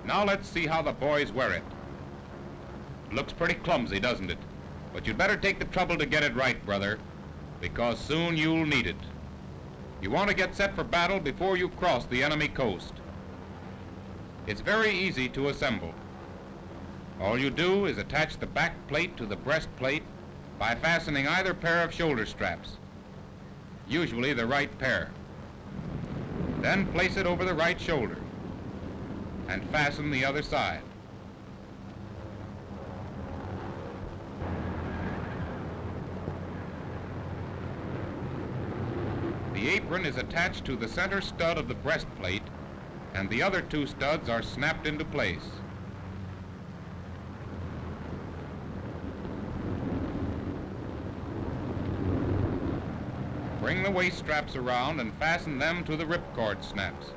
Now let's see how the boys wear it. Looks pretty clumsy, doesn't it? But you'd better take the trouble to get it right, brother, because soon you'll need it. You want to get set for battle before you cross the enemy coast. It's very easy to assemble. All you do is attach the back plate to the breastplate by fastening either pair of shoulder straps, usually the right pair. Then place it over the right shoulder and fasten the other side. The apron is attached to the center stud of the breastplate, and the other two studs are snapped into place. Bring the waist straps around and fasten them to the ripcord snaps.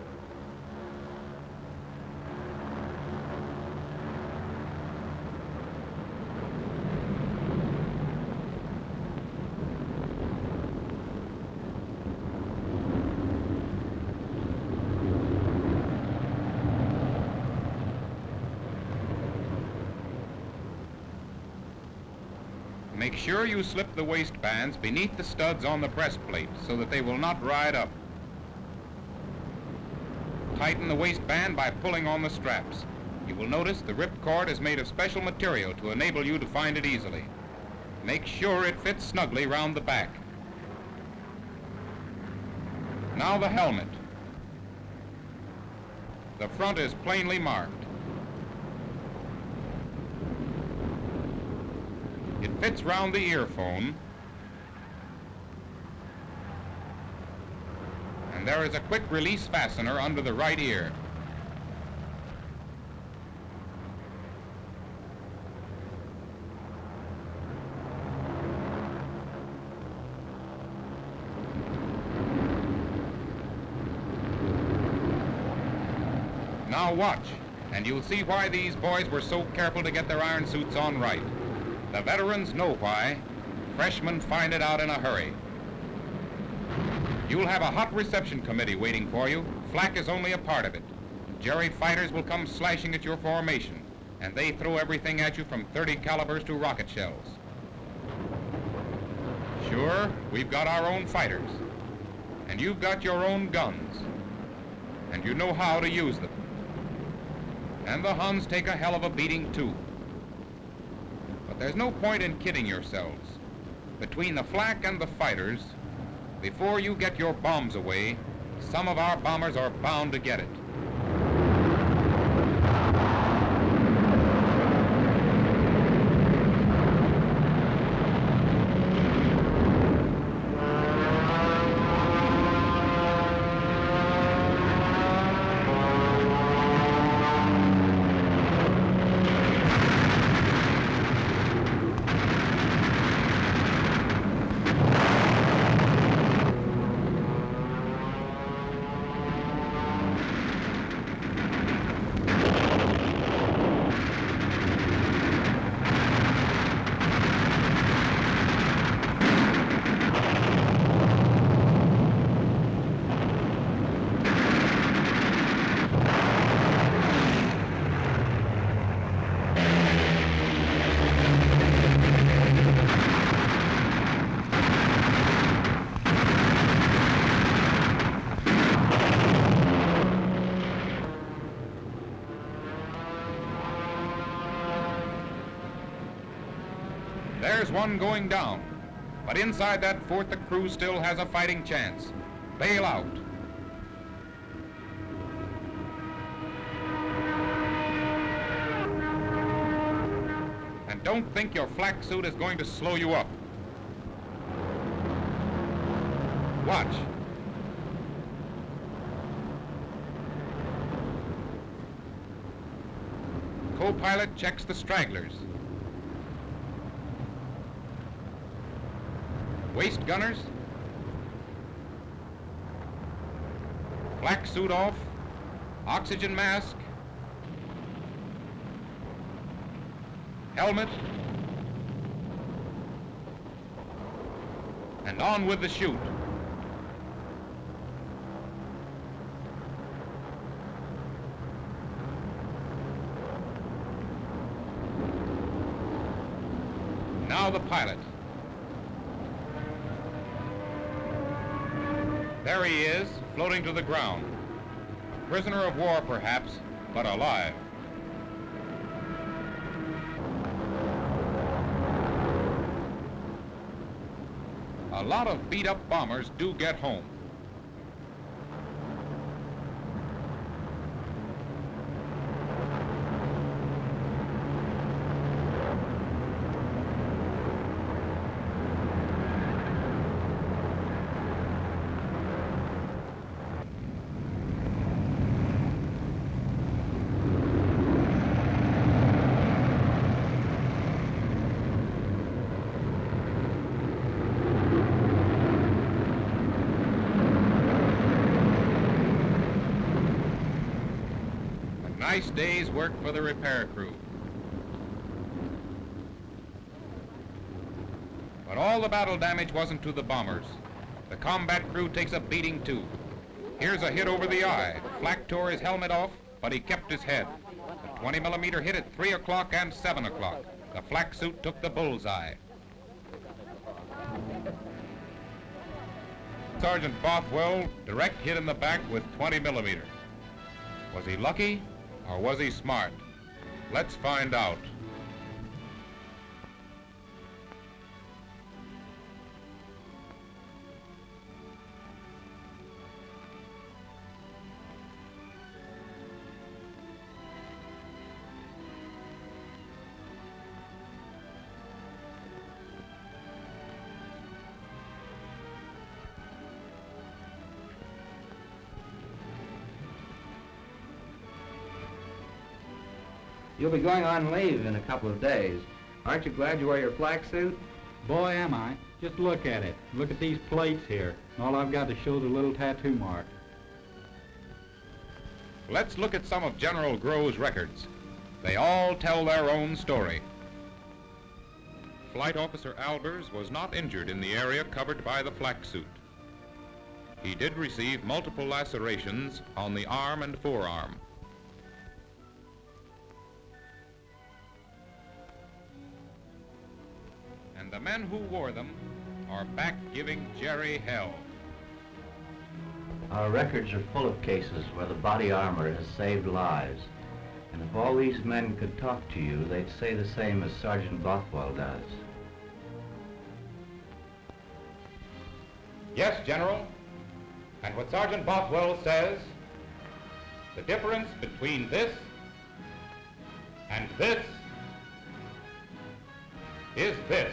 Make sure you slip the waistbands beneath the studs on the breastplate so that they will not ride up. Tighten the waistband by pulling on the straps. You will notice the ripcord is made of special material to enable you to find it easily. Make sure it fits snugly round the back. Now the helmet. The front is plainly marked. It fits round the earphone, and there is a quick release fastener under the right ear. Now watch, and you'll see why these boys were so careful to get their iron suits on right. The veterans know why. Freshmen find it out in a hurry. You'll have a hot reception committee waiting for you. Flak is only a part of it. Jerry fighters will come slashing at your formation, and they throw everything at you from .30 calibers to rocket shells. Sure, we've got our own fighters, and you've got your own guns, and you know how to use them. And the Huns take a hell of a beating too. But there's no point in kidding yourselves. Between the flak and the fighters, before you get your bombs away, some of our bombers are bound to get it. There's one going down, but inside that fort the crew still has a fighting chance. Bail out. And don't think your flak suit is going to slow you up. Watch. Co-pilot checks the stragglers. Waist gunners. Flak suit off. Oxygen mask. Helmet. And on with the shoot. now the pilot. There he is, floating to the ground. A prisoner of war, perhaps, but alive. A lot of beat-up bombers do get home. Nice day's work for the repair crew. But all the battle damage wasn't to the bombers. The combat crew takes a beating too. Here's a hit over the eye. Flak tore his helmet off, but he kept his head. The 20mm hit at 3 o'clock and 7 o'clock. The flak suit took the bullseye. Sergeant Bothwell, direct hit in the back with 20mm. Was he lucky? Or was he smart? Let's find out. You'll be going on leave in a couple of days. Aren't you glad you wear your flak suit? Boy, am I. Just look at it. Look at these plates here. All I've got to show is a little tattoo mark. Let's look at some of General Grove's records. They all tell their own story. Flight Officer Albers was not injured in the area covered by the flak suit. He did receive multiple lacerations on the arm and forearm. And the men who wore them are back giving Jerry hell. Our records are full of cases where the body armor has saved lives. And if all these men could talk to you, they'd say the same as Sergeant Bothwell does. Yes, General. And what Sergeant Bothwell says, the difference between this and this is this.